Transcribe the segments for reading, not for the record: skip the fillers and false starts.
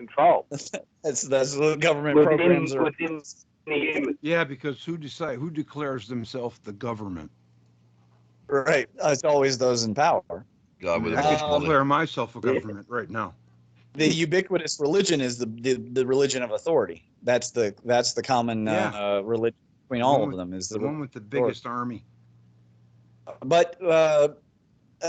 control. That's what government within, programs are. within the human. Yeah, because who declares themselves the government? Right. It's always those in power. Guy I with mean, the I most just money. declare myself a government right now. The ubiquitous religion is the religion of authority. That's the common religion between all of them. Is the one with the authority. biggest army. But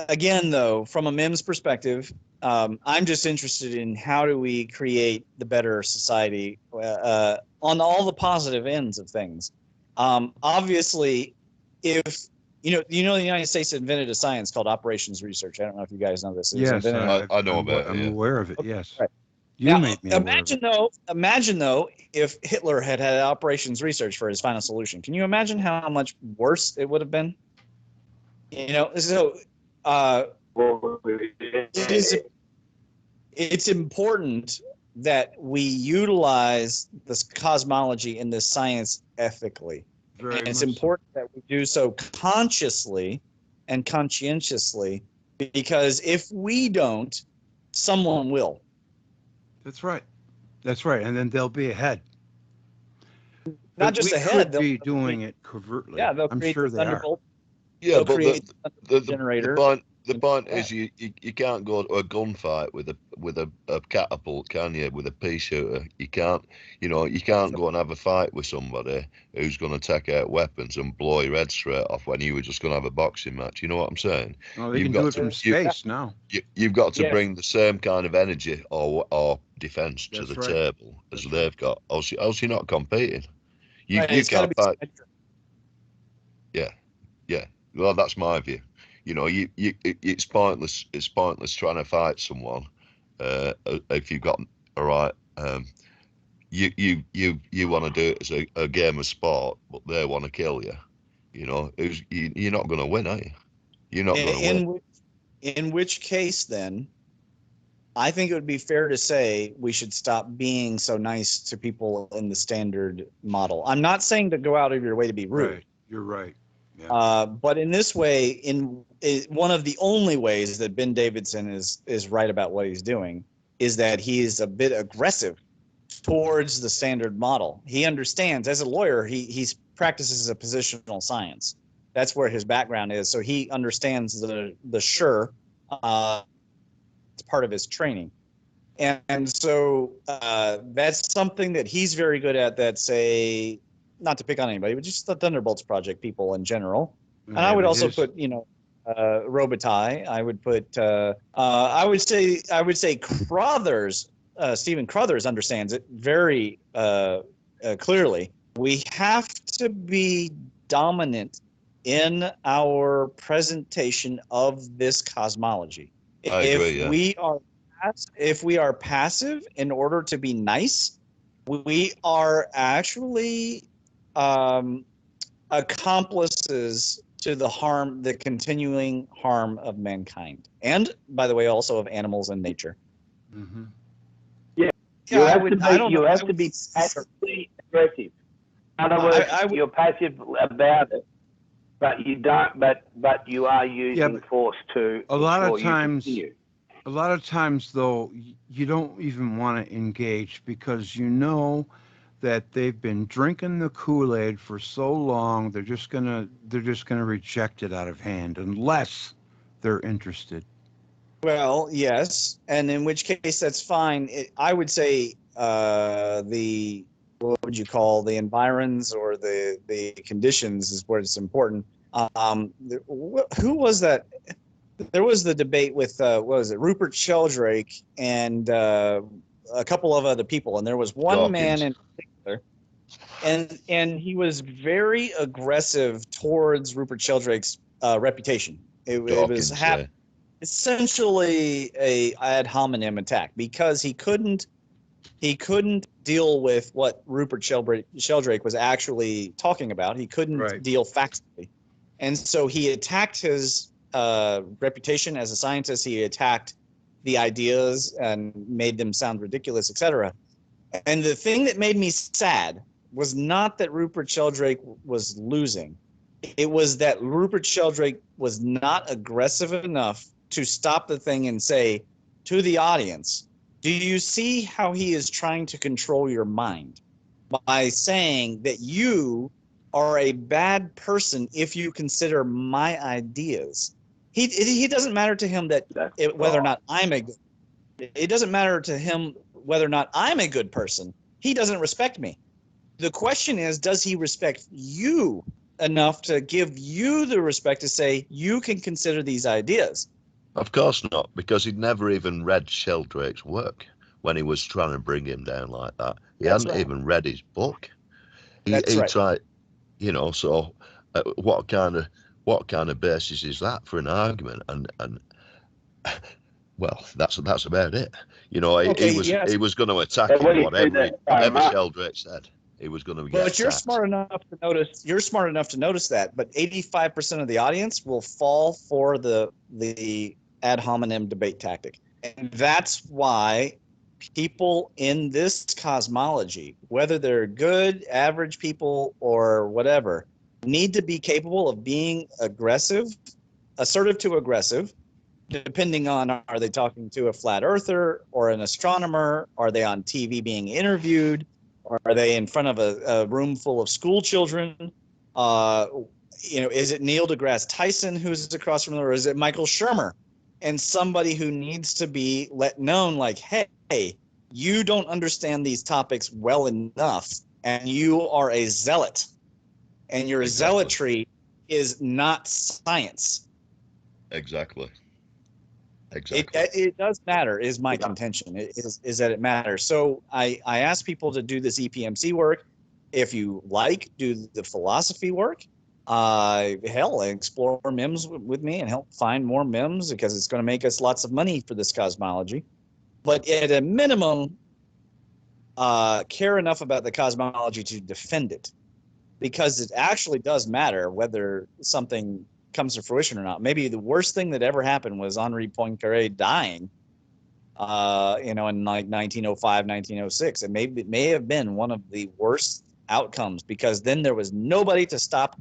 again, though, from a MIMS perspective, I'm just interested in how do we create the better society on all the positive ends of things. Obviously, if the United States invented a science called operations research. I don't know if you guys know this. Yes, I know about it. I'm aware of it. Yes. Right. You Now, made me aware of it. Imagine though, if Hitler had operations research for his final solution. Can you imagine how much worse it would have been? So it's important that we utilize this cosmology and this science ethically. And it's important that we do so consciously and conscientiously, because if we don't, someone will. That's right. That's right. And then they'll be ahead. Not just ahead. They'll be doing it covertly. Yeah, they'll I'm create sure the they are. Thunderbolt. Yeah, They'll but create the generator. point is you can't go to a gunfight with a catapult, can you? With a pea shooter, you can't. You can't go and have a fight with somebody who's going to take out weapons and blow your head straight off when you were just going to have a boxing match. You know what I'm saying? Oh, they can do it from space now. You've got to bring the same kind of energy or defense to the table as they've got. Else you're not competing. You can't fight. Yeah. Well, that's my view. It's pointless. It's pointless trying to fight someone if you've got all right. You want to do it as a game of sport, but they want to kill you. You're not going to win, are you? You're not going to win. In which case, then, I think it would be fair to say we should stop being so nice to people in the standard model. I'm not saying to go out of your way to be rude. Right. You're right. Yeah. But in this way, one of the only ways that Ben Davidson is right about what he's doing is that he is a bit aggressive towards the standard model. He understands, as a lawyer, he practices a positional science. That's where his background is. So he understands the sure. It's part of his training. And so that's something that he's very good at. That's not to pick on anybody, but just the Thunderbolts Project people in general. And I would also put, Robitaille. I would put, I would say Crothers, Stephen Crothers understands it very clearly. We have to be dominant in our presentation of this cosmology. I agree, If we are passive in order to be nice, we are actually accomplices to the continuing harm of mankind, and by the way, also of animals and nature. Mm-hmm. Yeah, you have to be passively aggressive. In other words, you're passive about it, but you don't. But you are using force to. A lot of times, though, you don't even want to engage because you know that they've been drinking the Kool-Aid for so long, they're just gonna reject it out of hand unless they're interested. Well, yes, and in which case that's fine. I would say what would you call the environs or the conditions is where it's important. Who was that? There was the debate with what was it, Rupert Sheldrake and a couple of other people, and there was one man in particular, and he was very aggressive towards Rupert Sheldrake's reputation. It was essentially a ad hominem attack because he couldn't deal with what Rupert Sheldrake was actually talking about. He couldn't deal factually, and so he attacked his reputation as a scientist. He attacked the ideas and made them sound ridiculous, etc. And the thing that made me sad was not that Rupert Sheldrake was losing. It was that Rupert Sheldrake was not aggressive enough to stop the thing and say to the audience, Do you see how he is trying to control your mind by saying that you are a bad person if you consider my ideas? He doesn't matter to him that whether or not it doesn't matter to him whether or not I'm a good person. He doesn't respect me. The question is, does he respect you enough to give you the respect to say you can consider these ideas? Of course not, because he'd never even read Sheldrake's work when he was trying to bring him down like that. He hadn't even read his book. He tried, you know. So, what kind of basis is that for an argument? And well, that's about it. You know, he was going to attack him whatever Sheldrake said. He was going to get But you're smart enough to notice. You're smart enough to notice that. But 85% of the audience will fall for the ad hominem debate tactic, and that's why people in this cosmology, whether they're good, average people, or whatever, need to be capable of being assertive to aggressive, depending on, are they talking to a flat earther or an astronomer? Are they on TV being interviewed? Or are they in front of a room full of school children? Is it Neil deGrasse Tyson who's across from them, or is it Michael Shermer? And somebody who needs to be let known, like, hey, you don't understand these topics well enough, and you are a zealot, and your zealotry is not science. Exactly. It does matter, is my contention. Is that it matters. So I ask people to do this EPMC work. If you do the philosophy work. Explore MEMS with me and help find more MEMS, because it's going to make us lots of money for this cosmology. But at a minimum, care enough about the cosmology to defend it, because it actually does matter whether something comes to fruition or not. Maybe the worst thing that ever happened was Henri Poincaré dying, in like 1905, 1906. It may have been one of the worst outcomes, because then there was nobody to stop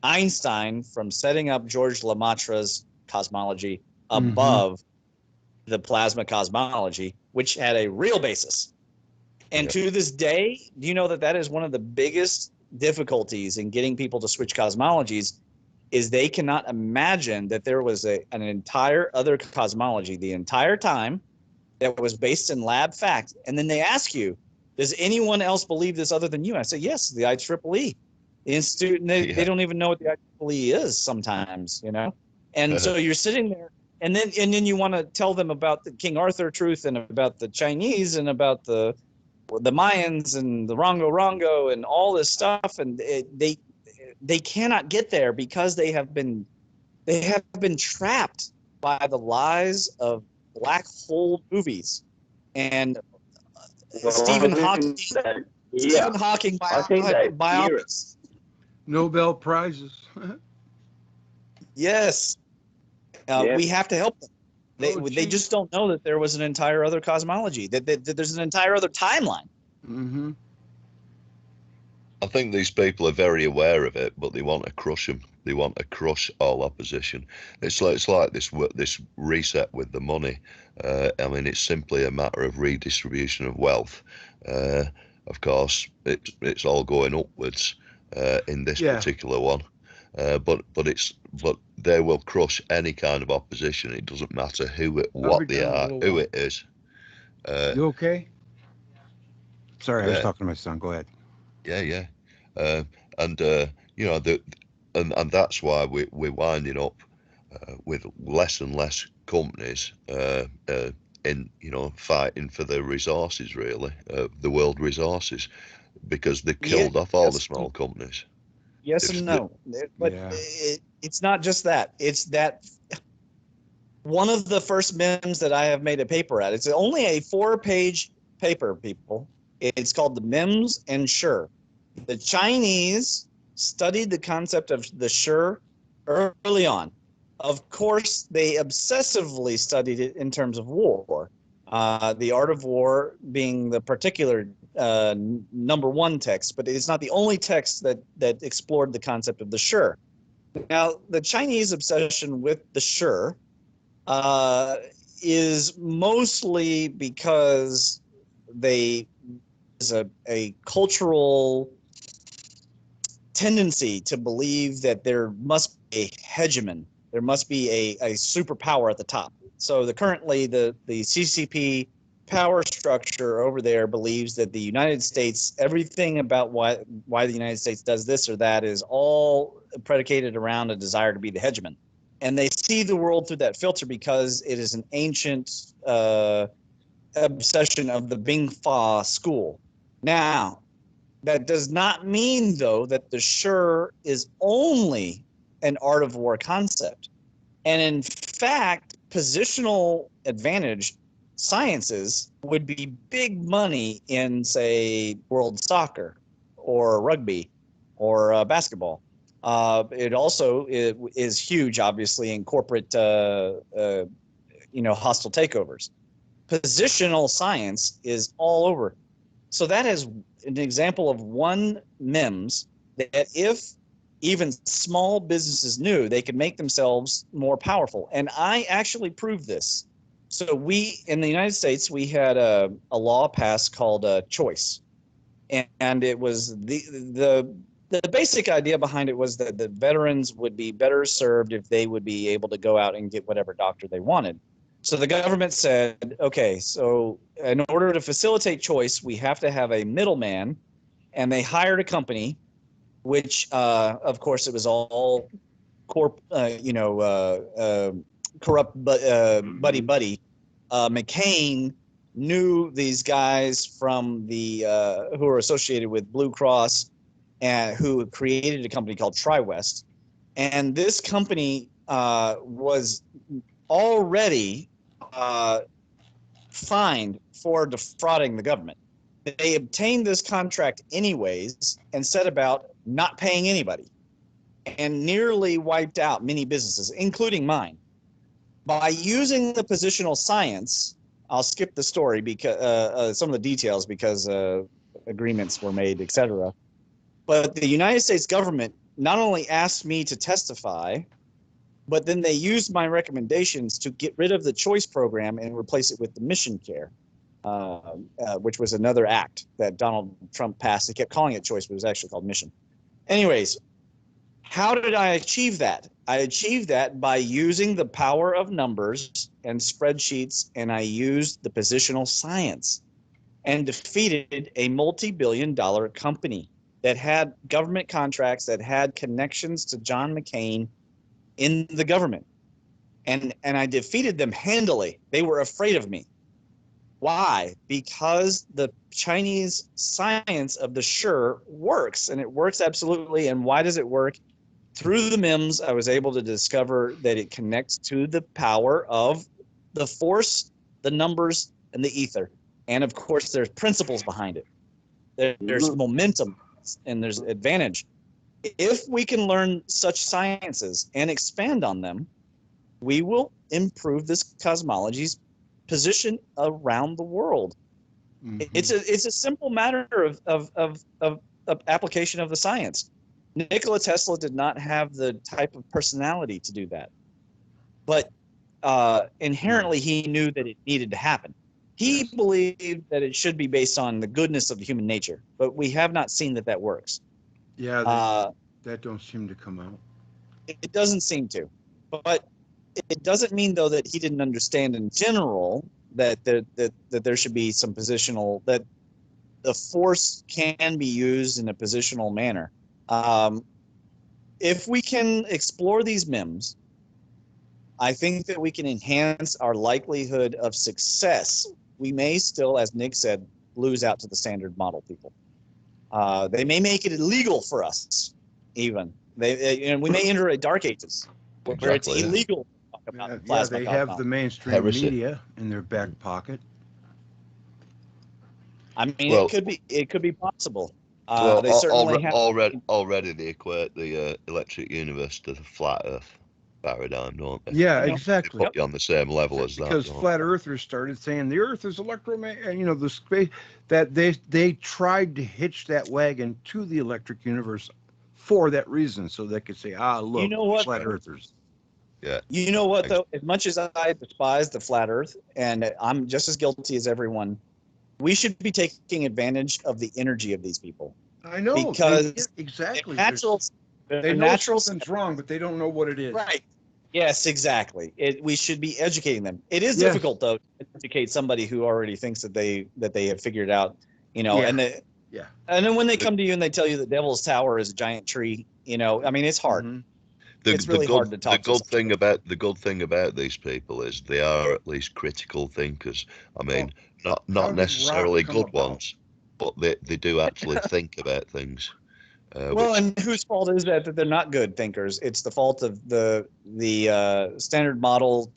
Einstein from setting up George Lemaitre's cosmology above the plasma cosmology, which had a real basis. And to this day, do you know that is one of the biggest difficulties in getting people to switch cosmologies, is they cannot imagine that there was an entire other cosmology the entire time that was based in lab fact. And then they ask you, does anyone else believe this other than you? And I say, yes, the IEEE. The Institute, and they don't even know what the IEEE is sometimes, And so you're sitting there, and then you want to tell them about the King Arthur truth, and about the Chinese, and about the Mayans, and the Rongo and all this stuff, and they cannot get there, because they have been trapped by the lies of black hole movies and Stephen Hawking. Stephen Hawking biopics. Nobel Prizes. Yes. We have to help them. They just don't know that there was an entire other cosmology, that there's an entire other timeline. Mm-hmm. I think these people are very aware of it, but they want to crush them. They want to crush all opposition. It's like this reset with the money. I mean, it's simply a matter of redistribution of wealth. Of course, it's all going upwards in this particular one, but they will crush any kind of opposition. It doesn't matter what they are, who it is. You okay? Sorry, I was talking to my son. Go ahead. Yeah. And that's why we're winding up with less and less companies in fighting for the resources, really, the world resources, because they've killed off all the small companies. Yes and no, but it's not just that. It's that one of the first MEMS that I have made a paper at. It's only a 4-page paper, people. It's called the MEMS and Sure. The Chinese studied the concept of the Sure early on. Of course, they obsessively studied it in terms of war. The Art of War being the particular #1 text, but it's not the only text that explored the concept of the Sure. Now, the Chinese obsession with the Sure is mostly because there's a cultural tendency to believe that there must be a hegemon. There must be a superpower at the top. So currently the CCP power structure over there believes that the United States, everything about why the United States does this or that is all predicated around a desire to be the hegemon. And they see the world through that filter because it is an ancient obsession of the Bing Fa school. Now, that does not mean, though, that the Sure is only an art of war concept. And in fact, positional advantage sciences would be big money in, say, world soccer or rugby or basketball. It also is huge, obviously, in corporate, hostile takeovers. Positional science is all over. So that is an example of one MEMS that if even small businesses knew, they could make themselves more powerful. And I actually proved this. So in the United States, we had a law passed called choice. And it was the basic idea behind it was that the veterans would be better served if they would be able to go out and get whatever doctor they wanted. So the government said, okay, so in order to facilitate choice, we have to have a middleman, and they hired a company, which, of course, it was all corrupt, buddy. McCain knew these guys from who were associated with Blue Cross, and who created a company called TriWest, and this company was already fined for defrauding the government. They obtained this contract anyways and set about not paying anybody, and nearly wiped out many businesses, including mine. By using the positional science, I'll skip the story because some of the details because agreements were made, etc. But the United States government not only asked me to testify, but then they used my recommendations to get rid of the choice program and replace it with the mission care, which was another act that Donald Trump passed. He kept calling it choice, but it was actually called mission. Anyways, how did I achieve that? I achieved that by using the power of numbers and spreadsheets, and I used the positional science and defeated a multi-billion-dollar company that had government contracts, that had connections to John McCain in the government. And I defeated them handily. They were afraid of me. Why? Because the Chinese science of the Sure works, and it works absolutely. And why does it work? Through the MEMS, I was able to discover that it connects to the power of the force, the numbers, and the ether. And of course, there's principles behind it. There's momentum and there's advantage. If we can learn such sciences and expand on them, we will improve this cosmology's position around the world. Mm-hmm. It's a simple matter of application of the science. Nikola Tesla did not have the type of personality to do that, but inherently he knew that it needed to happen. He believed that it should be based on the goodness of human nature, but we have not seen that works. Yeah, that don't seem to come out. It doesn't seem to, but it doesn't mean though that he didn't understand in general that there should be some positional, that the force can be used in a positional manner. If we can explore these MEMS, I think that we can enhance our likelihood of success. We may still, as Nick said, lose out to the standard model people. They may make it illegal for us, even. We may enter a dark ages where it's illegal to talk about plasma. They have the mainstream media in their back pocket. I mean, it could be possible. Well, they certainly already they equate the electric universe to the flat Earth paradigm, don't they? Yeah, exactly. They put you on the same level as that. Because flat earthers started saying the Earth is electromagnetic, the space, that they tried to hitch that wagon to the electric universe for that reason, so they could say, look, flat earthers. Yeah. You know what, though? As much as I despise the flat Earth, and I'm just as guilty as everyone, we should be taking advantage of the energy of these people. I know. Because exactly. They know something's wrong, but they don't know what it is. Right. Yes, exactly. We should be educating them. It is difficult, though, to educate somebody who already thinks that they have figured out, and and then when they come to you and they tell you the Devil's Tower is a giant tree, I mean, it's hard. Mm-hmm. It's really hard to talk. The good thing about these people is they are at least critical thinkers. I mean, not necessarily good ones, but they do actually think about things. And whose fault is that they're not good thinkers? It's the fault of the standard model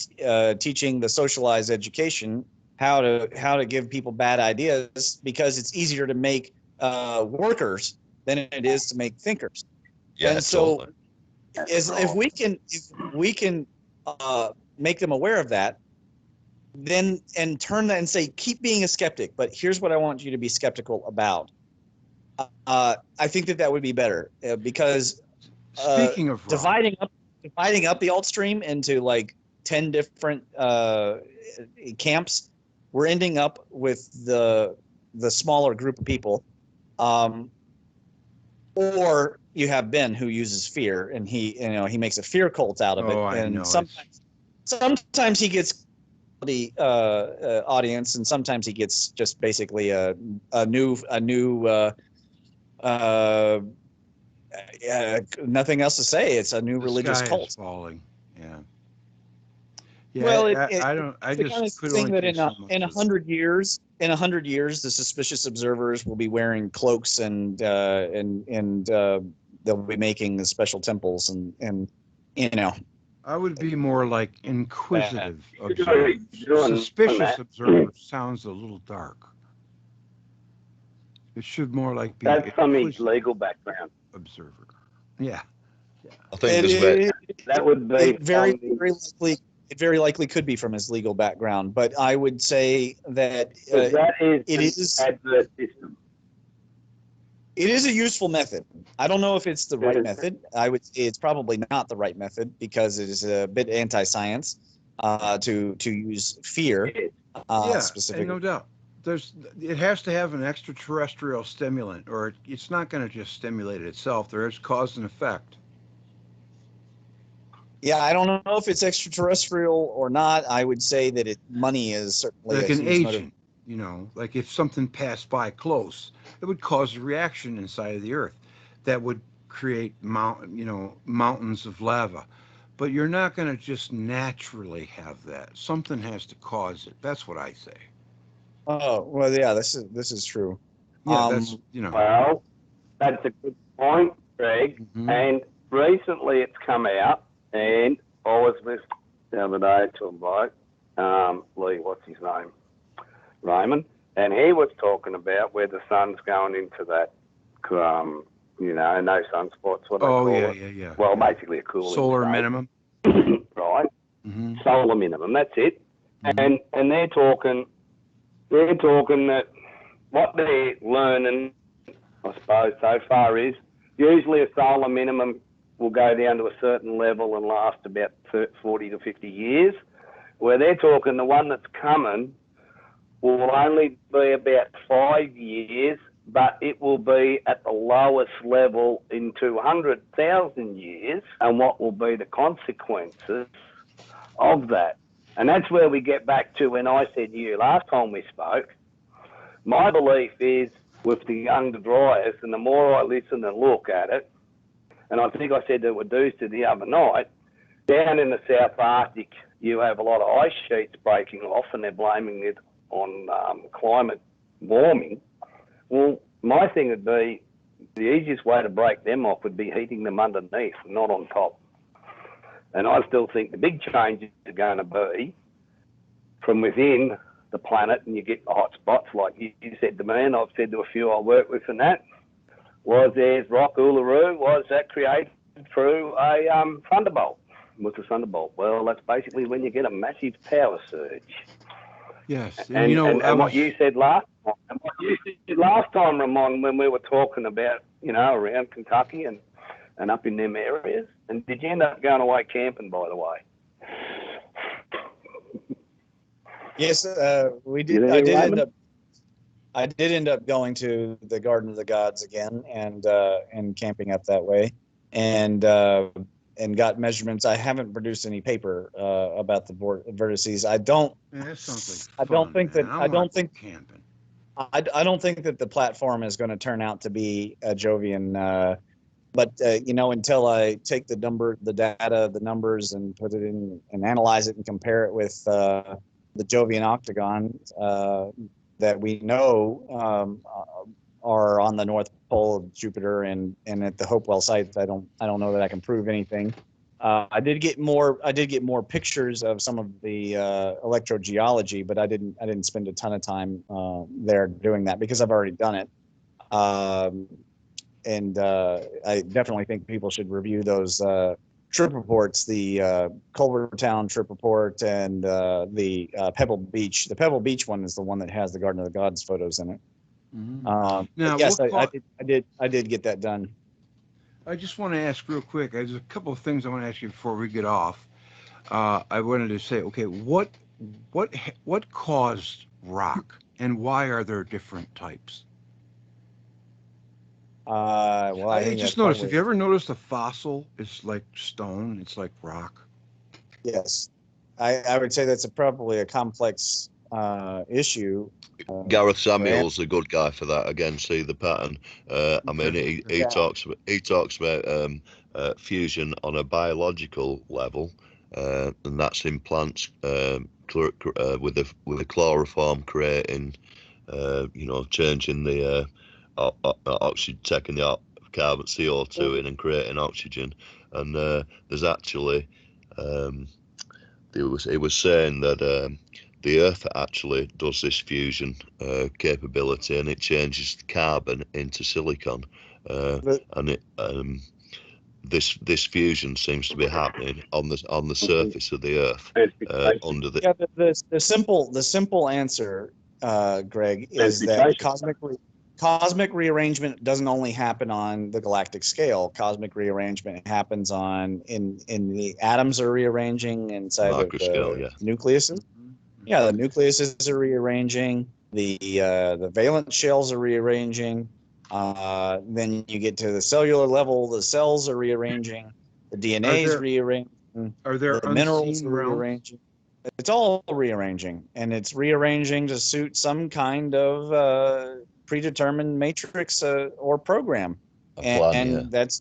teaching the socialized education how to give people bad ideas, because it's easier to make workers than it is to make thinkers. Yeah, and so if we can make them aware of that, then and turn that and say, keep being a skeptic, but here's what I want you to be skeptical about. I think that would be better, because speaking of dividing up the alt stream into like 10 different camps, we're ending up with the smaller group of people, or you have Ben, who uses fear, and he makes a fear cult out of it, and sometimes he gets the audience, and sometimes he gets just basically a new nothing else to say. It's a new religious cult. Is falling. Yeah. Well, I just could think that in 100 years, the suspicious observers will be wearing cloaks, and they'll be making the special temples, and I would be more like inquisitive observers. Suspicious observers sounds a little dark. It should more like be. That's from his legal background. Observer. Yeah. I think that would be very likely. It very likely could be from his legal background, but I would say that it is adverse system. It is a useful method. I don't know if it's the right method. I would say it's probably not the right method, because it is a bit anti-science to use fear. Specifically. No doubt. It has to have an extraterrestrial stimulant, or it's not going to just stimulate it itself. There is cause and effect. Yeah, I don't know if it's extraterrestrial or not. I would say that money is certainly like an agent. Like if something passed by close, it would cause a reaction inside of the Earth that would create mountains of lava. But you're not going to just naturally have that. Something has to cause it. That's what I say. Oh, well, yeah, this is true. Yeah, Well, that's a good point, Greg. Mm-hmm. And recently it's come out, and I was listening the other day to a bloke, Lee, what's his name? Raymond, and he was talking about where the sun's going into that, no sunspots, what they call it. Yeah. Well, basically a cooling solar state. Minimum. Right. Mm-hmm. Solar minimum, that's it. Mm-hmm. And they're talking that what they're learning, I suppose, so far is usually a solar minimum will go down to a certain level and last about 40 to 50 years, where they're talking the one that's coming will only be about 5 years, but it will be at the lowest level in 200,000 years, and what will be the consequences of that. And that's where we get back to when I said to you last time we spoke, my belief is with the younger dryers, and the more I listen and look at it, and I think I said to Wadusta the other night, down in the South Arctic, you have a lot of ice sheets breaking off, and they're blaming it on climate warming. Well, my thing would be the easiest way to break them off would be heating them underneath, not on top. And I still think the big changes are going to be from within the planet, and you get the hot spots like you said to me, and I've said to a few I work with, and that was there's rock Uluru, was that created through a thunderbolt? What's a thunderbolt? Well, that's basically when you get a massive power surge. Yes, and what you said last time, Ramon, when we were talking about around Kentucky and up in them areas. And did you end up going away camping, by the way? Yes, we did. I did end up going to the Garden of the Gods again and camping up that way, and got measurements. I haven't produced any paper about the vertices. I don't. Man, that sounds like I fun, don't think man. that. I don't think camping. I don't think that the platform is going to turn out to be a Jovian. But until I take the data, the numbers, and put it in and analyze it and compare it with the Jovian octagon that we know are on the North Pole of Jupiter and at the Hopewell site, I don't know that I can prove anything. I did get more pictures of some of the electrogeology, but I didn't spend a ton of time there doing that because I've already done it. And I definitely think people should review those trip reports, the Culvertown trip report and the Pebble Beach. The Pebble Beach one is the one that has the Garden of the Gods photos in it. Now, yes, I did get that done. I just want to ask real quick. There's a couple of things I want to ask you before we get off. I wanted to say, okay, what caused rock, and why are there different types? Well, I just noticed. Have you ever noticed a fossil is like stone? It's like rock. Yes, I would say that's probably a complex issue. Gareth Samuel's a good guy for that. Again, see the pattern. I mean, he talks about fusion on a biological level, and that's in plants with the chloroform creating, changing the oxygen, taking the carbon CO2 in and creating oxygen. And there's actually it was saying that the Earth actually does this fusion capability, and it changes carbon into silicon, and it this fusion seems to be happening on the surface of the Earth under the. The simple answer, Greg, is that cosmic rearrangement doesn't only happen on the galactic scale. Cosmic rearrangement happens in the atoms are rearranging inside of the nucleuses. Yeah, the nucleuses are rearranging. The valence shells are rearranging. Then you get to the cellular level. The cells are rearranging. The DNA is rearranging. Are there the minerals are rearranging? It's all rearranging, and it's rearranging to suit some kind of predetermined matrix or program. That's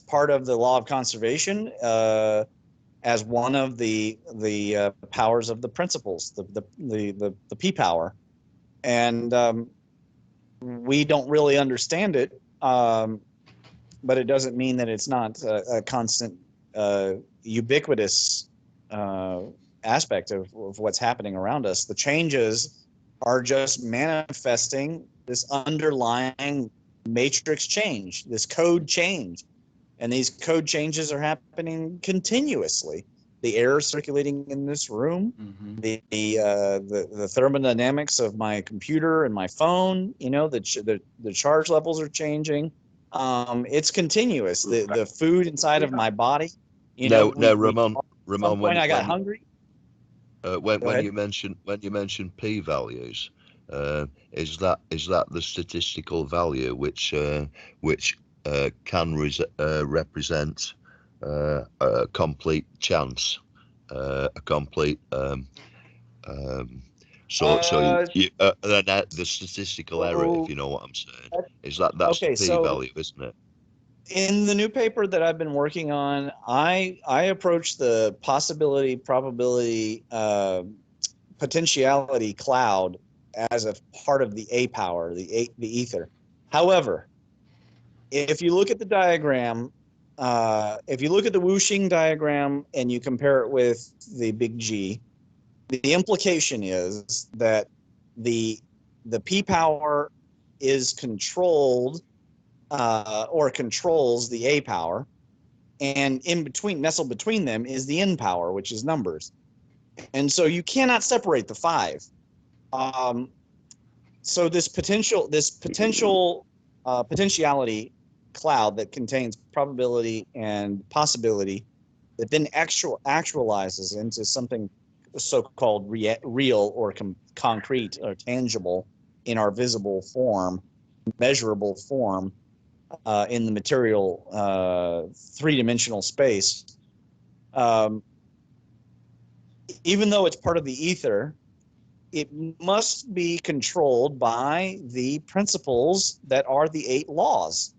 part of the law of conservation as one of the powers of the principles, the P power, and we don't really understand it, but it doesn't mean that it's not a constant, ubiquitous aspect of what's happening around us. The changes are just manifesting this underlying matrix change, this code change. And these code changes are happening continuously. The air circulating in this room, the thermodynamics of my computer and my phone, the charge levels are changing. It's continuous. The food inside of my body. Ramon, when I got hungry. When you mention p values, is that the statistical value which can represent a complete chance, a complete the statistical error, if you know what I'm saying, is that's the p value, isn't it? In the new paper that I've been working on, I approach the possibility, probability, potentiality cloud as a part of the A power, the ether. However, if you look at the diagram, if you look at the Wuxing diagram and you compare it with the big G, the implication is that the P power is controlled or controls the A power, and nestled between them is the N power, which is numbers. And so you cannot separate the five. So this potentiality cloud that contains probability and possibility that then actualizes into something so-called real or concrete or tangible in our visible form, measurable form in the material three-dimensional space. Even though it's part of the ether, it must be controlled by the principles that are the 8 laws.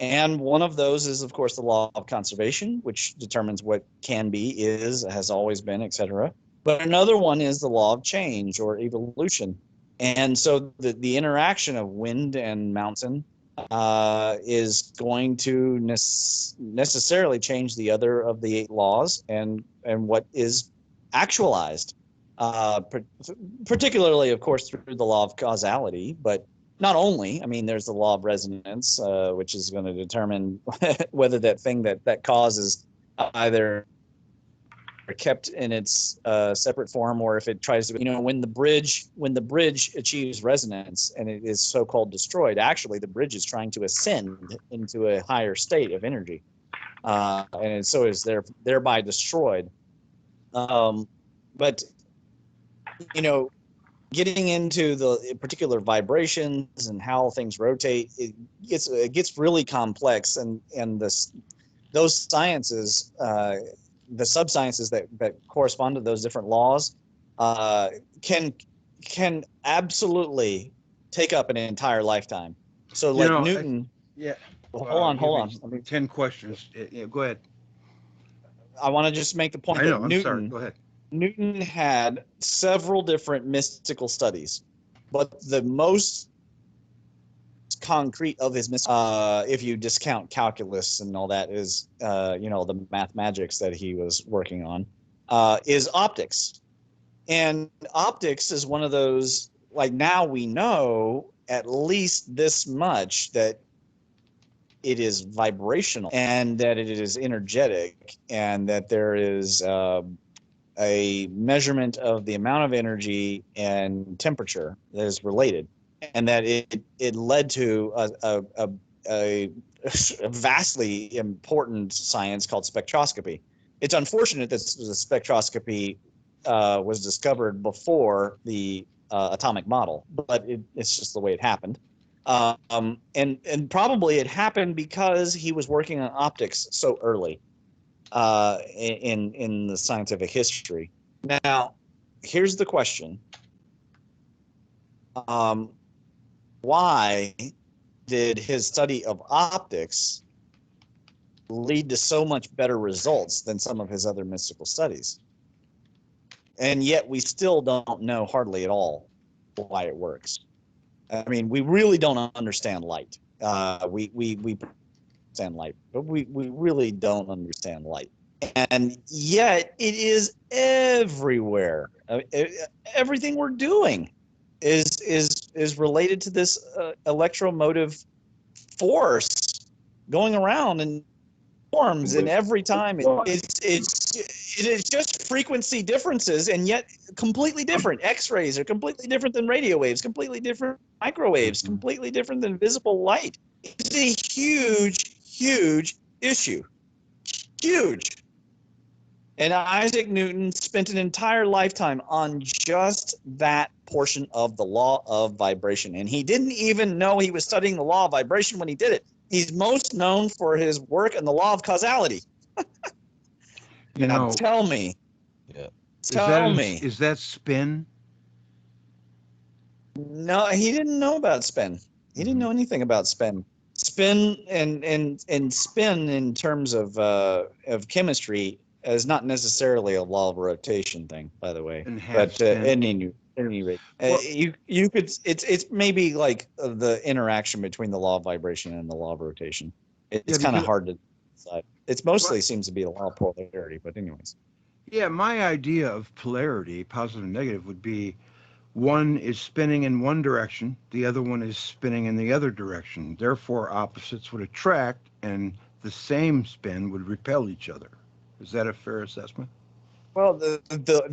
And one of those is, of course, the law of conservation, which determines what can be, is, has always been, etc. But another one is the law of change or evolution. And so the interaction of wind and mountain is going to necessarily change the other of the 8 laws and what is actualized, particularly, of course, through the law of causality, but not only. I mean, there's the law of resonance, which is going to determine whether that thing that causes either kept in its separate form, or if it tries to, when the bridge achieves resonance and it is so-called destroyed, actually the bridge is trying to ascend into a higher state of energy, and so is thereby destroyed. But getting into the particular vibrations and how things rotate, it gets really complex, and those sciences, the sub-sciences that correspond to those different laws, can absolutely take up an entire lifetime. So, like Newton. Hold on. 10 questions. Go ahead. I want to just make the point that Newton. Go ahead. Newton had several different mystical studies, but the most concrete of his if you discount calculus and all that, is the mathematics that he was working on, is optics. And optics is one of those, like, now we know at least this much, that it is vibrational and that it is energetic, and that there is a measurement of the amount of energy and temperature that is related, and that it led to a vastly important science called spectroscopy. It's unfortunate that the spectroscopy was discovered before the atomic model, but it's just the way it happened. And probably it happened because he was working on optics so early in the scientific history. Now, here's the question. Why did his study of optics lead to so much better results than some of his other mystical studies? And yet we still don't know hardly at all why it works. I mean, we really don't understand light. We understand light, but we really don't understand light. And yet it is everywhere. Everything we're doing is related to this electromotive force going around and forms, and every time it is just frequency differences, and yet completely different. X-rays are completely different than radio waves, completely different microwaves, completely different than visible light. It's a huge issue. Huge. And Isaac Newton spent an entire lifetime on just that portion of the law of vibration. And he didn't even know he was studying the law of vibration when he did it. He's most known for his work on the law of causality. Now, tell me. Yeah. Tell me. Is that spin? No, he didn't know about spin. He didn't know anything about spin. Spin and spin in terms of chemistry is not necessarily a law of rotation thing, by the way. But at any rate, you could. It's maybe like the interaction between the law of vibration and the law of rotation. It's kind of hard to decide. It mostly seems to be the law of polarity, but anyways. Yeah, my idea of polarity, positive and negative, would be one is spinning in one direction, the other one is spinning in the other direction. Therefore, opposites would attract, and the same spin would repel each other. Is that a fair assessment? Well, the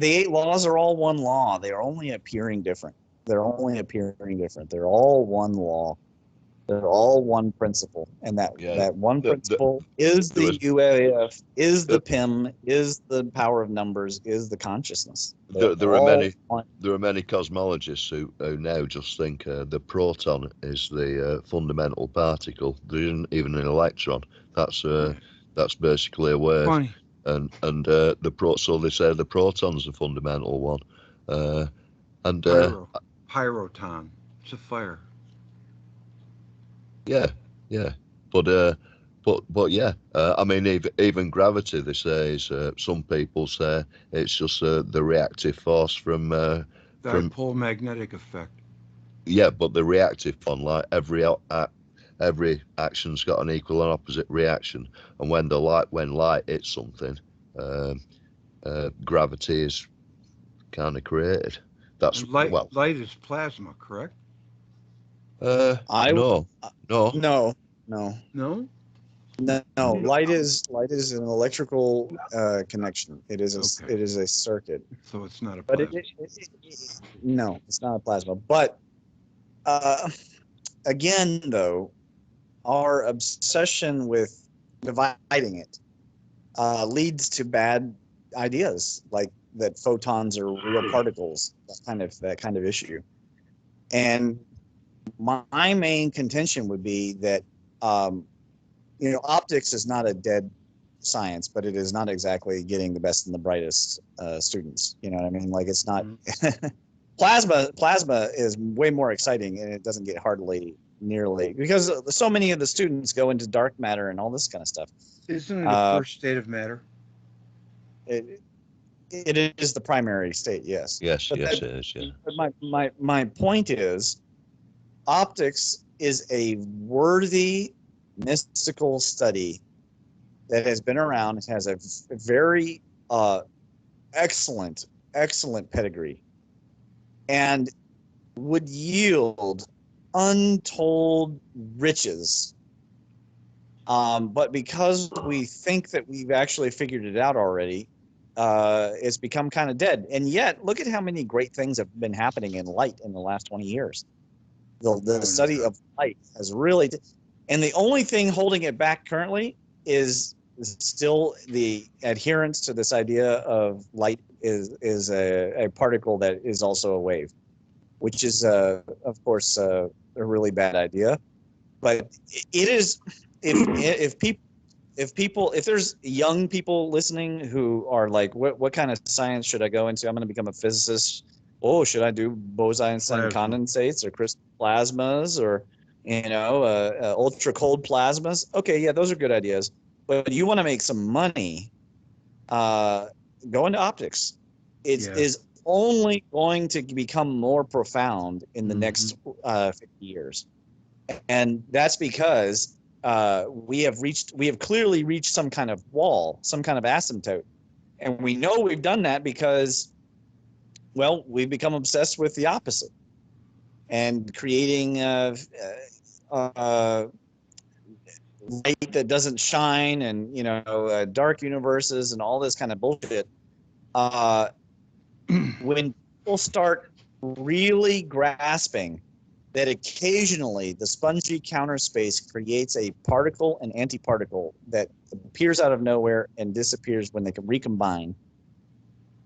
8 laws are all one law. They are only appearing different. They're all one law. They're all one principle, and that one principle is the UAF, is the PIM, is the power of numbers, is the consciousness. There are many cosmologists who now just think the proton is the fundamental particle. There isn't even an electron. That's basically a wave. Funny. And so they say the proton's the fundamental one. Pyroton. It's a fire. Yeah. But yeah, I mean, even gravity, they say, is, some people say it's just the reactive force from Dipole magnetic effect. Yeah, but the reactive one, like every action's got an equal and opposite reaction, and when light hits something, gravity is kind of created. That's light is plasma, correct? No. No, light is an electrical connection. It is a circuit. So it's not a plasma. But no, it's not a plasma. But again, though, our obsession with dividing it leads to bad ideas, like that photons are real particles. That kind of issue. And my main contention would be that optics is not a dead science, but it is not exactly getting the best and the brightest students. You know what I mean? Like, it's not. Plasma is way more exciting, and it doesn't get hardly nearly, because so many of the students go into dark matter and all this kind of stuff. Isn't it a first state of matter? It is the primary state, yes. Yes, it is. Yeah. But my point is, optics is a worthy mystical study that has been around. It has a very excellent pedigree, and would yield untold riches. But because we think that we've actually figured it out already, it's become kind of dead. And yet, look at how many great things have been happening in light in the last 20 years. The study of light has really, and the only thing holding it back currently is still the adherence to this idea of light is a particle that is also a wave, which is of course a really bad idea. But it is, if there's young people listening who are like, what kind of science should I go into? I'm going to become a physicist. Oh, should I do Bose-Einstein condensates or crystal plasmas or ultra cold plasmas? Okay, yeah, those are good ideas. But you want to make some money, go into optics. It is only going to become more profound in the next 50 years. And that's because we have clearly reached some kind of wall, some kind of asymptote. And we know we've done that because, well, we've become obsessed with the opposite and creating light that doesn't shine, and dark universes and all this kind of bullshit. When people start really grasping that occasionally the spongy counter space creates a particle and antiparticle that appears out of nowhere and disappears when they can recombine,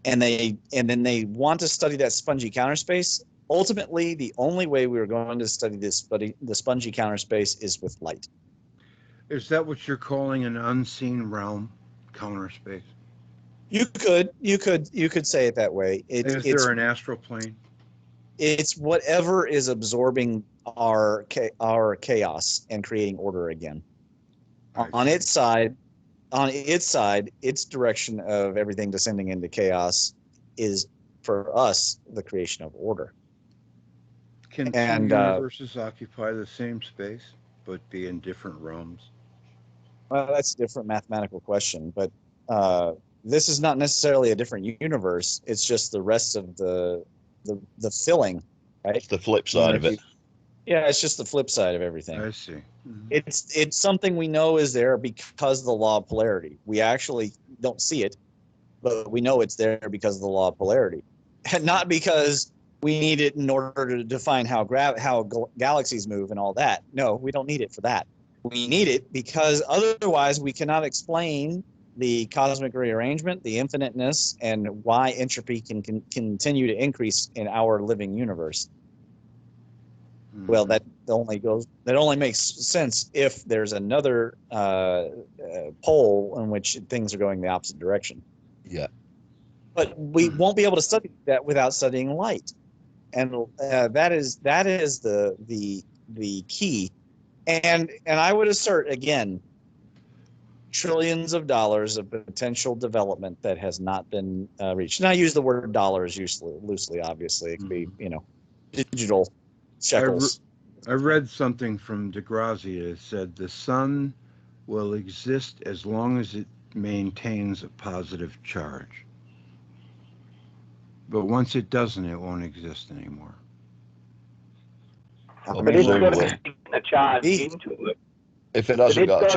and then they want to study that spongy counter space, ultimately the only way we are going to study the spongy counter space is with light. Is that what you're calling an unseen realm, counter space? You could say it that way. Is there an astral plane? It's whatever is absorbing our chaos and creating order again. On its side, its direction of everything descending into chaos is, for us, the creation of order. Can two universes occupy the same space but be in different realms? Well, that's a different mathematical question, but this is not necessarily a different universe. It's just the rest of the filling, right? It's the flip side of it. Yeah, it's just the flip side of everything. I see. Mm-hmm. It's something we know is there because of the law of polarity. We actually don't see it, but we know it's there because of the law of polarity, and not because we need it in order to define how galaxies move and all that. No, we don't need it for that. We need it because otherwise we cannot explain the cosmic rearrangement, the infiniteness, and why entropy can continue to increase in our living universe. Well, that only makes sense if there's another pole in which things are going the opposite direction. Yeah. But we won't be able to study that without studying light, and that is the key. And I would assert again, trillions of dollars of potential development that has not been reached. And I use the word dollars loosely. Obviously, it could be digital shekels. I read something from Degrassi that said the sun will exist as long as it maintains a positive charge. But once it doesn't, it won't exist anymore. But it's got to be a charge into it. If it hasn't got a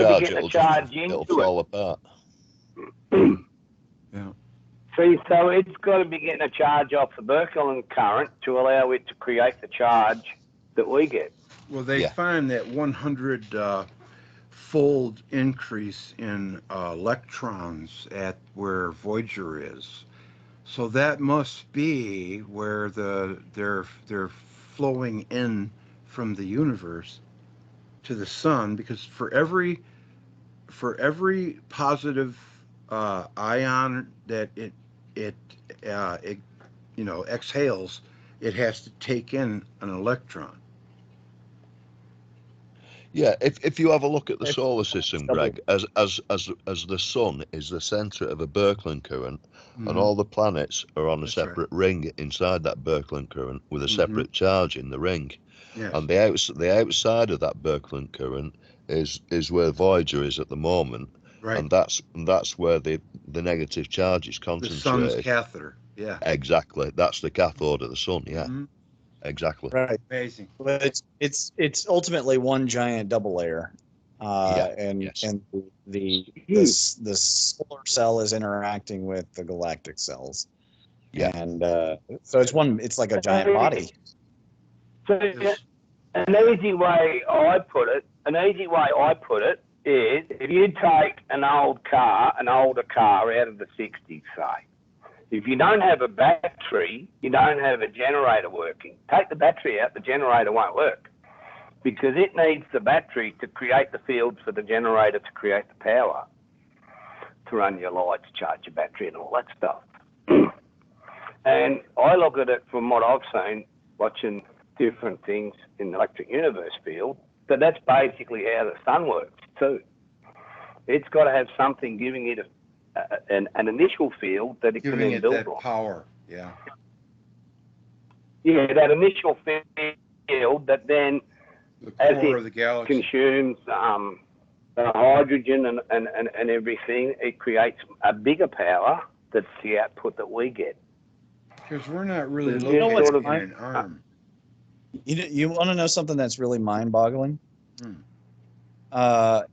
charge, it'll fall apart. Yeah. See, so it's got to be getting a charge off the Birkeland current to allow it to create the charge that we get. Well, they find that 100-fold increase in electrons at where Voyager is. So that must be where they're flowing in from the universe to the sun, because for every positive ion that it exhales, it has to take in an electron. Yeah, if you have a look at the solar system, Greg, as the sun is the center of a Birkeland current, and all the planets are on a separate ring inside that Birkeland current with a separate charge in the ring. Yes. And the outside of that Birkeland current is where Voyager is at the moment, right? And that's where the negative charge is concentrated. The sun's cathode. Yeah. Exactly. That's the cathode of the sun. Yeah. Exactly. Right. Amazing. But it's ultimately one giant double layer, and the solar cell is interacting with the galactic cells. Yeah. And so it's like a giant body. So an easy way I put it is, if you take an older car out of the 60s, say, if you don't have a battery, you don't have a generator working. Take the battery out, the generator won't work, because it needs the battery to create the fields for the generator to create the power to run your lights, charge your battery and all that stuff. And I look at it from what I've seen, watching different things in the electric universe field, that's basically how the sun works too. It's got to have something giving it an initial field that it can then build on. Power, yeah. Yeah, that initial field that then, as it consumes the hydrogen and everything, it creates a bigger power. That's the output that we get. Because we're not really looking at an arm. You want to know something that's really mind-boggling?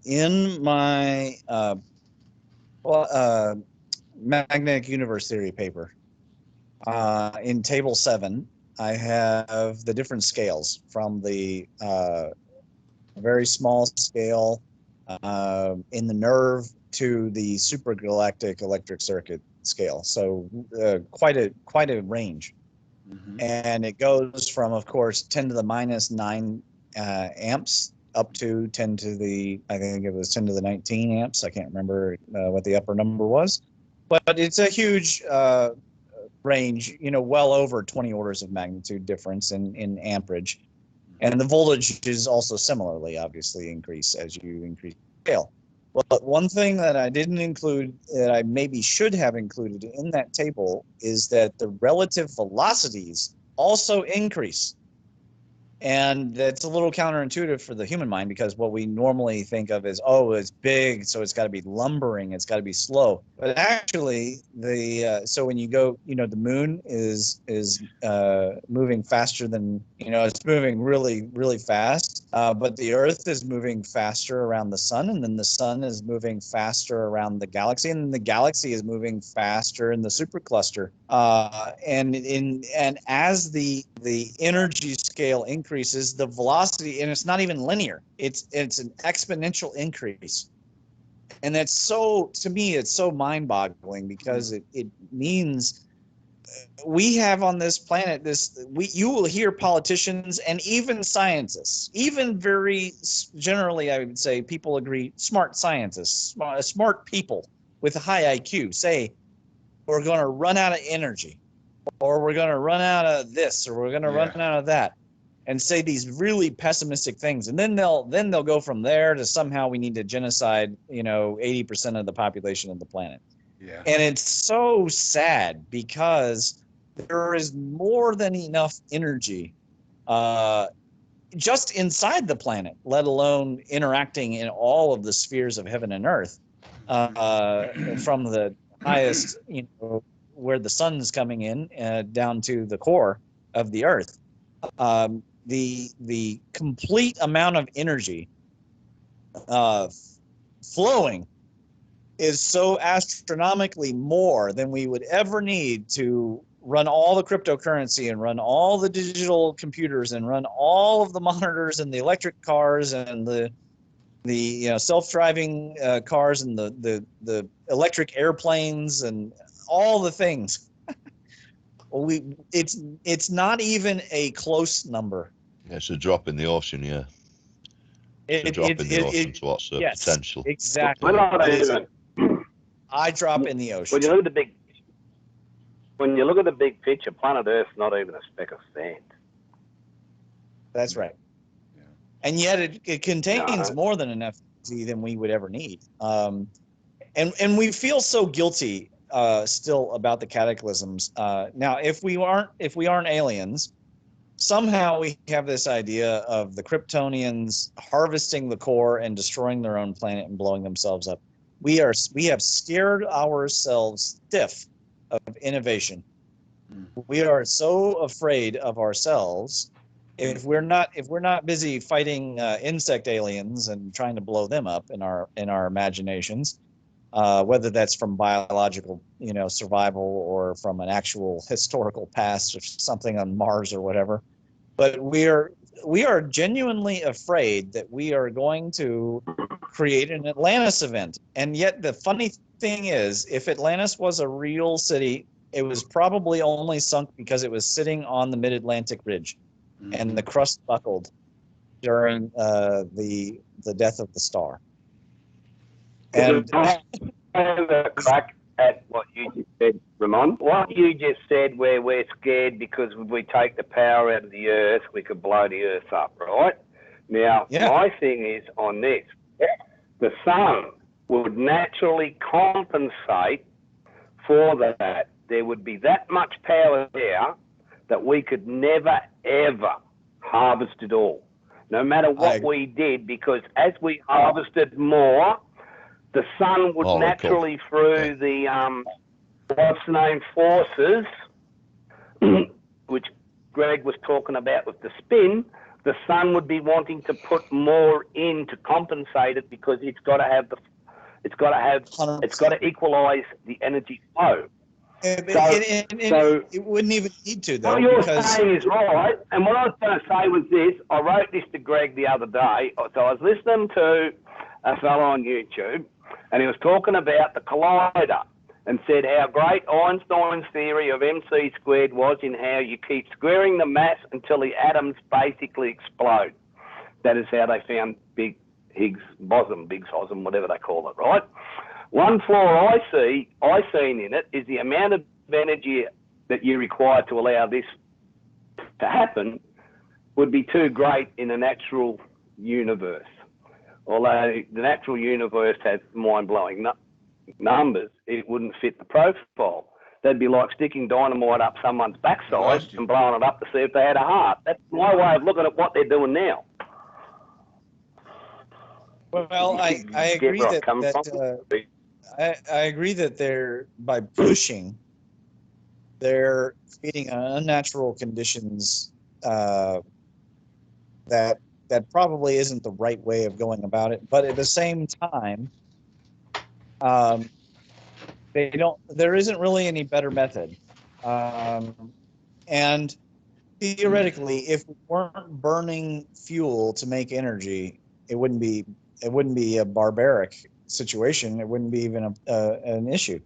In my magnetic universe theory paper, in table 7, I have the different scales from the very small scale in the nerve to the supergalactic electric circuit scale. So quite a range. And it goes from, of course, 10 to the minus 9 amps up to 10 to the 19 amps. I can't remember what the upper number was, but it's a huge range, well over 20 orders of magnitude difference in amperage. And the voltage is also similarly, obviously, increase as you increase scale. But one thing that I didn't include, that I maybe should have included in that table, is that the relative velocities also increase. And that's a little counterintuitive for the human mind, because what we normally think of is, oh, it's big, so it's got to be lumbering, it's got to be slow. But actually, so when you go, the moon is moving faster than, it's moving really, really fast. But the Earth is moving faster around the sun, and then the sun is moving faster around the galaxy, and the galaxy is moving faster in the supercluster. And as the energy scale increases, the velocity, and it's not even linear, it's an exponential increase. And that's to me, it's so mind-boggling, because it means we have on this planet you will hear politicians and even scientists, even very generally, I would say, people agree, smart scientists, smart people with a high IQ say, we're going to run out of energy, or we're going to run out of this, or we're going to run out of that, and say these really pessimistic things. And then they'll go from there to somehow we need to genocide 80% of the population of the planet. Yeah. And it's so sad, because there is more than enough energy just inside the planet, let alone interacting in all of the spheres of heaven and earth, from the highest, where the sun is coming in, down to the core of the earth. The complete amount of energy flowing is so astronomically more than we would ever need to run all the cryptocurrency, and run all the digital computers, and run all of the monitors, and the electric cars, and the self-driving cars, and the electric airplanes, and all the things. It's not even a close number. It's a drop in the ocean, yeah. It's a drop in the ocean to what's the potential. Exactly. I drop in the ocean. When you look at the big picture, planet Earth's not even a speck of sand. That's right. Yeah. And yet it contains more than enough energy than we would ever need. And we feel so guilty still about the cataclysms. Now, if we aren't aliens, somehow we have this idea of the Kryptonians harvesting the core and destroying their own planet and blowing themselves up. We have scared ourselves stiff of innovation. We are so afraid of ourselves. If we're not busy fighting insect aliens and trying to blow them up in our imaginations, whether that's from biological survival, or from an actual historical past, or something on Mars or whatever, but we are genuinely afraid that we are going to create an Atlantis event. And yet the funny thing is, if Atlantis was a real city, it was probably only sunk because it was sitting on the mid-Atlantic ridge, and the crust buckled during the death of the star. And I have a crack at what you just said, Ramon. What you just said, where we're scared because if we take the power out of the Earth, we could blow the Earth up, right? Now, my thing is on this. The sun would naturally compensate for that. There would be that much power there that we could never, ever harvest it all, no matter what we did, because as we harvested more, the sun would naturally, through the forces, which Greg was talking about with the spin, the sun would be wanting to put more in to compensate it, because it's got to equalize the energy flow. It wouldn't even need to, though. What you're saying is right. And what I was going to say was this. I wrote this to Greg the other day. So I was listening to a fellow on YouTube, and he was talking about the collider, and said how great Einstein's theory of MC squared was, in how you keep squaring the mass until the atoms basically explode. That is how they found big Higgs boson, whatever they call it, right? One flaw I seen in it is the amount of energy that you require to allow this to happen would be too great in a natural universe. Although the natural universe has mind-blowing numbers, it wouldn't fit the profile. that'd be like sticking dynamite up someone's backside and blowing it up to see if they had a heart. That's my way of looking at what they're doing now. Well, I agree I agree that they're, by pushing, they're creating unnatural conditions that probably isn't the right way of going about it. But at the same time, there isn't really any better method. And theoretically, if we weren't burning fuel to make energy, it wouldn't be a barbaric situation. It wouldn't be even an issue.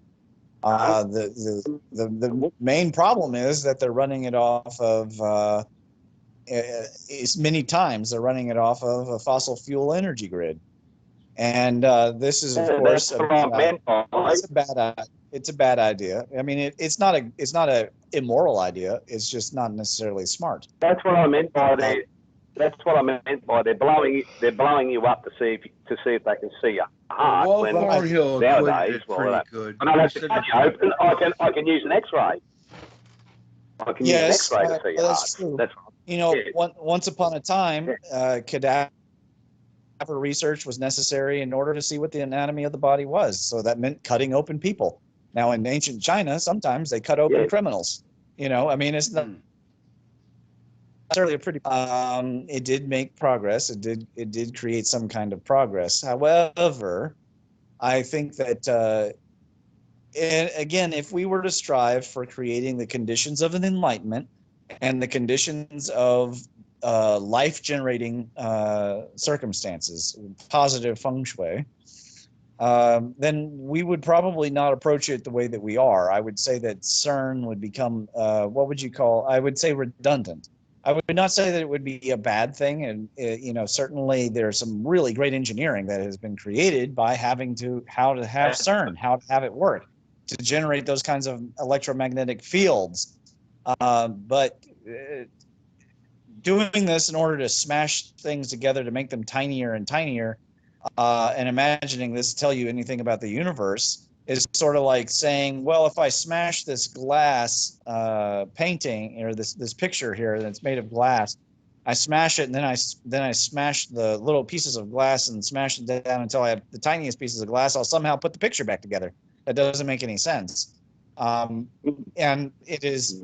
The main problem is that they're running it off of many times they're running it off of a fossil fuel energy grid, and this is of course it's a bad idea. I mean, it's not a immoral idea. It's just not necessarily smart. That's what I meant by that. That's what I meant by they're blowing you up to see if they can see you. Well, Thornhill nowadays, pretty good. I don't have to cut you open. I can use an X-ray. I can use an X-ray to see your heart. That's true. That's once upon a time, cadaver research was necessary in order to see what the anatomy of the body was. So that meant cutting open people. Now, in ancient China, sometimes they cut open criminals. I mean, it's not necessarily a pretty. It did make progress. It did create some kind of progress. However, I think that, and again, if we were to strive for creating the conditions of an enlightenment and the conditions of life-generating circumstances, positive feng shui, then we would probably not approach it the way that we are. I would say that CERN would become, what would you call? I would say redundant. I would not say that it would be a bad thing, and certainly there's some really great engineering that has been created by how to have CERN, how to have it work, to generate those kinds of electromagnetic fields. But doing this in order to smash things together to make them tinier and tinier, and imagining this to tell you anything about the universe is sort of like saying, well, if I smash this glass painting or this picture here that's made of glass, I smash it and then I smash the little pieces of glass and smash it down until I have the tiniest pieces of glass, I'll somehow put the picture back together. That doesn't make any sense. And it is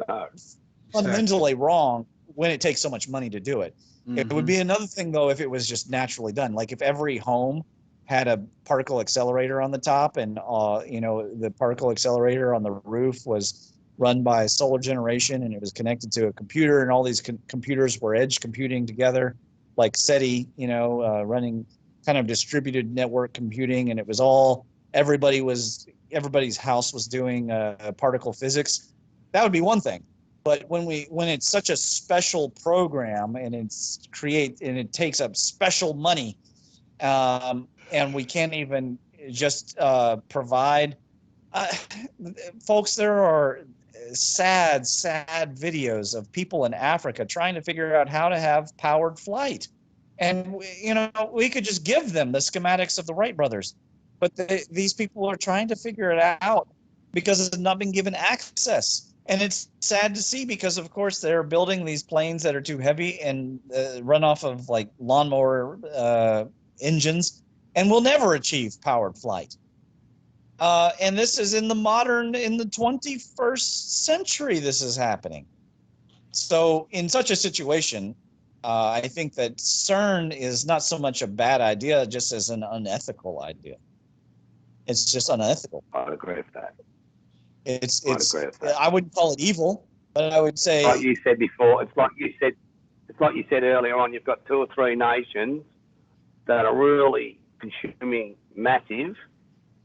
fundamentally wrong when it takes so much money to do it. It would be another thing, though, if it was just naturally done. Like if every home had a particle accelerator on the top, and the particle accelerator on the roof was run by solar generation, and it was connected to a computer, and all these computers were edge computing together, like SETI, running kind of distributed network computing, and it was all everybody's house was doing particle physics. That would be one thing. But when it's such a special program and it takes up special money, and we can't even just provide, folks, there are sad videos of people in Africa trying to figure out how to have powered flight, and we could just give them the schematics of the Wright brothers, but these people are trying to figure it out because it's not been given access. And it's sad to see because, of course, they're building these planes that are too heavy and run off of like lawnmower engines, and will never achieve powered flight. And this is in the 21st century, this is happening. So in such a situation, I think that CERN is not so much a bad idea, just as an unethical idea. It's just unethical. I agree with that. I wouldn't call it evil, but I would say, like you said before, it's like you said earlier on, you've got 2 or 3 nations that are really consuming massive,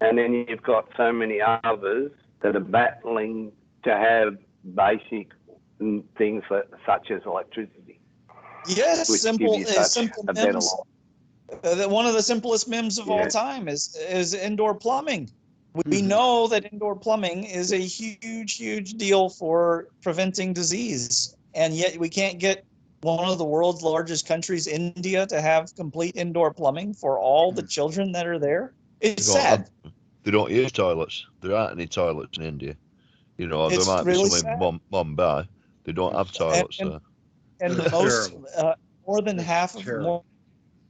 and then you've got so many others that are battling to have basic things such as electricity. Yes, simple MEMS. One of the simplest MEMS of all time is indoor plumbing. We know that indoor plumbing is a huge deal for preventing disease, and yet we can't get one of the world's largest countries, India, to have complete indoor plumbing for all the children that are there. It's sad. They don't use toilets. There aren't any toilets in India. You know, there It's might be really something sad. Mumbai. They don't have toilets there. And That's most terrible. more than That's half of terrible.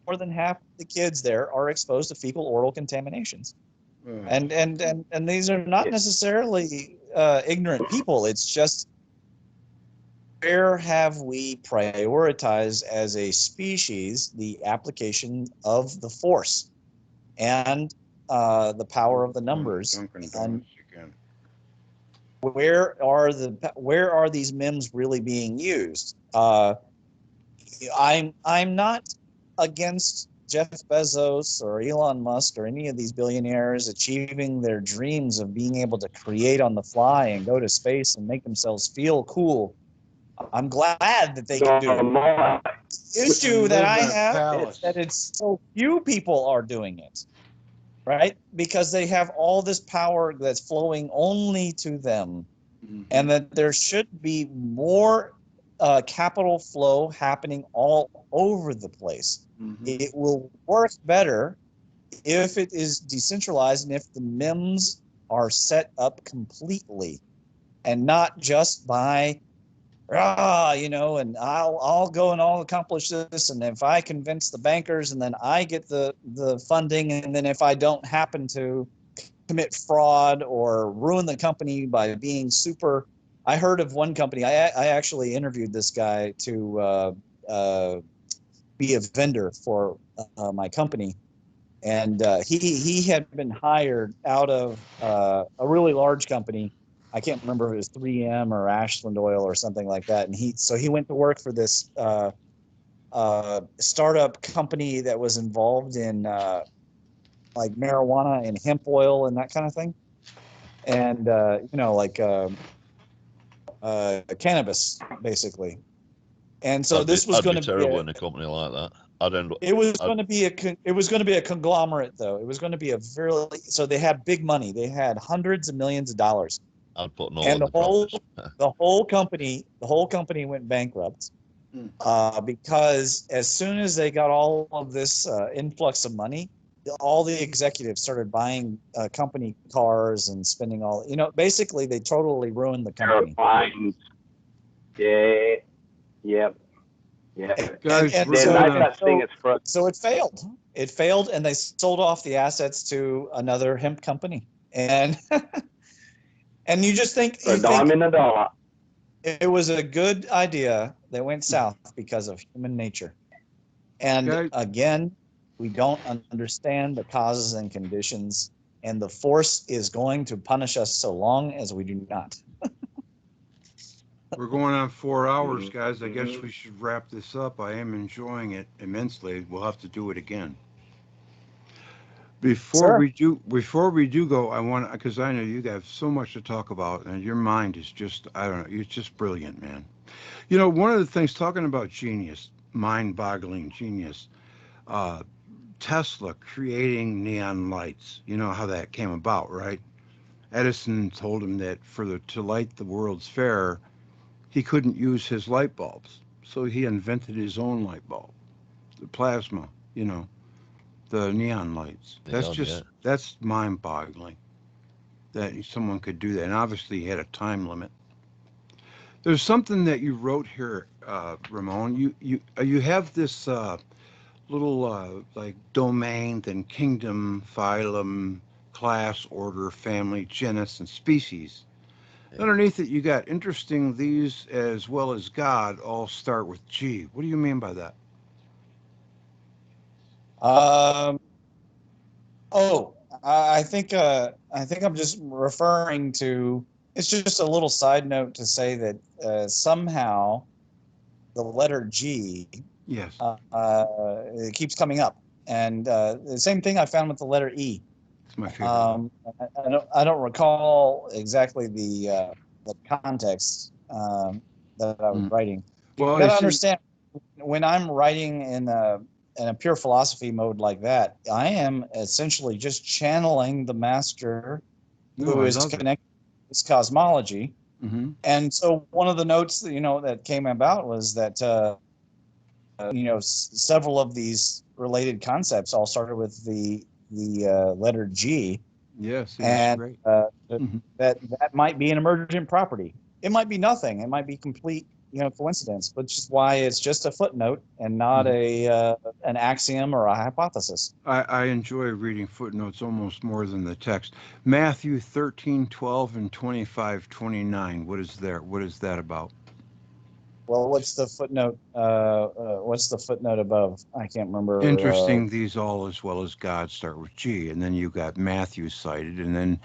more than half of the kids there are exposed to fecal oral contaminations. Ugh. And these are not necessarily ignorant people. It's just, where have we prioritized as a species the application of the force and the power of the numbers? Dunkin' And Donuts again. where are these MIMs really being used? I'm not against Jeff Bezos or Elon Musk or any of these billionaires achieving their dreams of being able to create on the fly and go to space and make themselves feel cool. I'm glad that they can do it. The issue that I have is that it's so few people are doing it, right? Because they have all this power that's flowing only to them, and that there should be more capital flow happening all over the place. It will work better if it is decentralized and if the MIMS are set up completely and not just by and I'll go and I'll accomplish this, and if I convince the bankers, and then I get the funding, and then if I don't happen to commit fraud or ruin the company by being super. I heard of one company. I actually interviewed this guy to be a vendor for my company, and he had been hired out of a really large company. I can't remember if it was 3M or Ashland Oil or something like that. And he went to work for this startup company that was involved in like marijuana and hemp oil and that kind of thing, and cannabis basically. And so this was going to be terrible in a company like that. It was going to be a conglomerate, though. It was going to be so they had big money. They had hundreds of millions of dollars. I'd put no. And the whole company went bankrupt because as soon as they got all of this influx of money, all the executives started buying company cars and spending all. Basically, they totally ruined the company. Yeah. Yep. Yeah. So it failed. It failed, and they sold off the assets to another hemp company. And and you just think a dime in the dollar. It was a good idea that went south because of human nature. And again, we don't understand the causes and conditions, and the force is going to punish us so long as we do not. We're going on 4 hours, guys. I guess we should wrap this up. I am enjoying it immensely. We'll have to do it again. Before we do go, I want, because I know you have so much to talk about, and your mind is just, I don't know, it's just brilliant, man. One of the things, talking about genius, mind-boggling genius, Tesla creating neon lights. You know how that came about, right? Edison told him that to light the World's Fair, he couldn't use his light bulbs, so he invented his own light bulb, the plasma, the neon lights. That's mind-boggling that someone could do that, and obviously he had a time limit. There's something that you wrote here, Ramon. You have this little like domain, then kingdom, phylum, class, order, family, genus, and species. Underneath it, you got interesting, these as well as God all start with G. What do you mean by that? I think I'm just referring to. It's just a little side note to say that somehow the letter G, yes, it keeps coming up, and the same thing I found with the letter E. It's my favorite. I don't recall exactly the context that I was writing. You got to understand, when I'm writing in a pure philosophy mode like that, I am essentially just channeling the master who is connected to this cosmology. And so one of the notes that came about was that several of these related concepts all started with the letter G. Yes, it's and great. that might be an emergent property. It might be nothing. It might be complete, coincidence, which is why it's just a footnote and not an axiom or a hypothesis. I enjoy reading footnotes almost more than the text. Matthew 13:12 and 25:29. What is there? What is that about? Well, what's the footnote? What's the footnote above? I can't remember. Interesting. These all as well as God start with G, and then you got Matthew cited, and then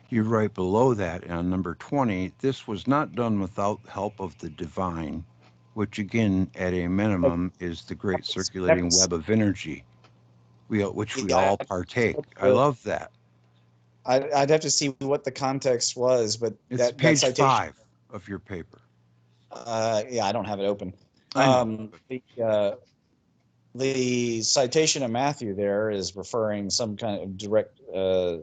you right below that on number 20. This was not done without help of the divine, which again, at a minimum, is the great circulating web of energy, which we all partake. I love that. I'd have to see what the context was, but it's page 5 of your paper. Yeah, I don't have it open. The citation of Matthew there is referring some kind of direct,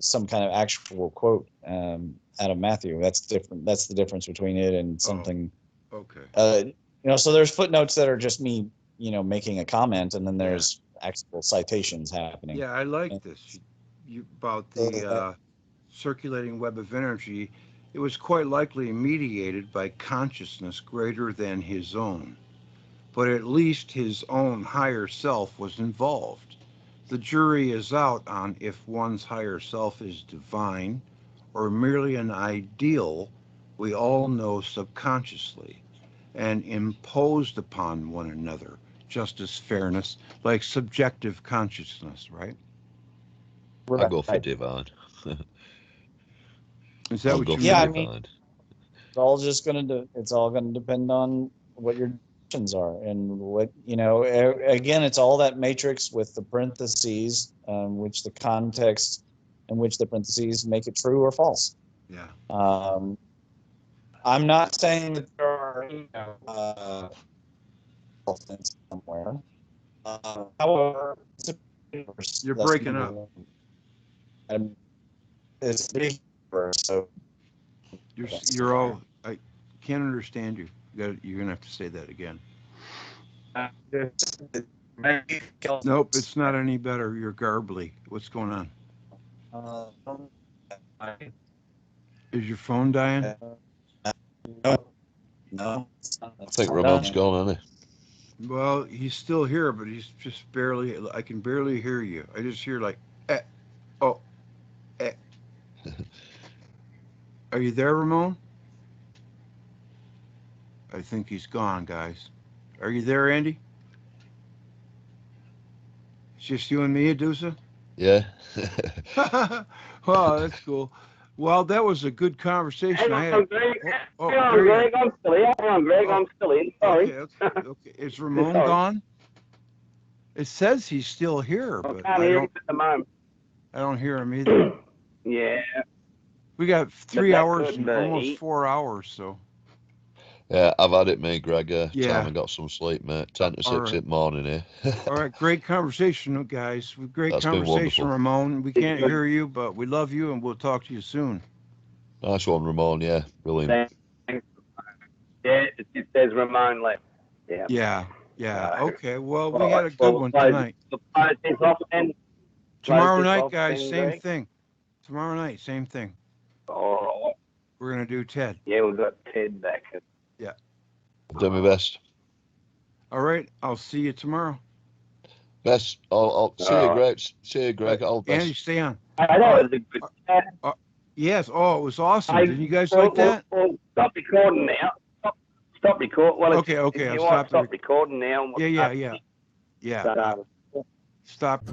some kind of actual quote out of Matthew. That's different. That's the difference between it and something. Okay. So there's footnotes that are just me, making a comment, and then there's actual citations happening. Yeah, I like this. About the circulating web of energy. It was quite likely mediated by consciousness greater than his own, but at least his own higher self was involved. The jury is out on if one's higher self is divine or merely an ideal we all know subconsciously and imposed upon one another, justice, fairness, like subjective consciousness, right? I go for divine. Is that what you mean? Yeah, I mean, it's all going to depend on what your intentions are and what, again, it's all that matrix with the parentheses, which the context in which the parentheses make it true or false. Yeah. I'm not saying that there are, somewhere. However, you're breaking up. It's big, so you're all. I can't understand you. You're gonna have to say that again. Nope, it's not any better. You're garbly. What's going on? Is your phone dying? No. I think Ramon's gone, hasn't he? Well, he's still here, but he's just barely. I can barely hear you. I just hear like, oh. Are you there, Ramon? I think he's gone, guys. Are you there, Andy? It's just you and me, Adusa? Yeah. Well, that's cool. Well, that was a good conversation. Hang on, Greg. Greg, I'm still here. Hang on, Greg, I'm still in. Sorry. Okay. Is Ramon gone? It says he's still here, but I can't hear him at the moment. I don't hear him either. Yeah. We got 3 hours and almost 4 hours, so. Yeah, I've had it, mate, Greg. Yeah. Time I got some sleep, mate. 10 to 6 in the morning here. All right, great conversation, guys. Great That's conversation, Ramon. We can't hear you, but we love you, and we'll talk to you soon. Nice one, Ramon. Yeah, brilliant. Thanks. Yeah, it says Ramon left. Yeah. Yeah. Okay. Well, we had a good one tonight. Tomorrow night, guys, same thing. Tomorrow night, same thing. Oh. We're gonna do Ted. Yeah, we've got Ted back. Yeah. Do my best. All right. I'll see you tomorrow. Best. I'll see you, Greg. See you, Greg. All best. Andy, stay on. I know it was a good chat. Yes. Oh, it was awesome. Didn't you guys like that? Stop recording now. Stop recording. Well, okay. Stop recording now. Yeah. Stop.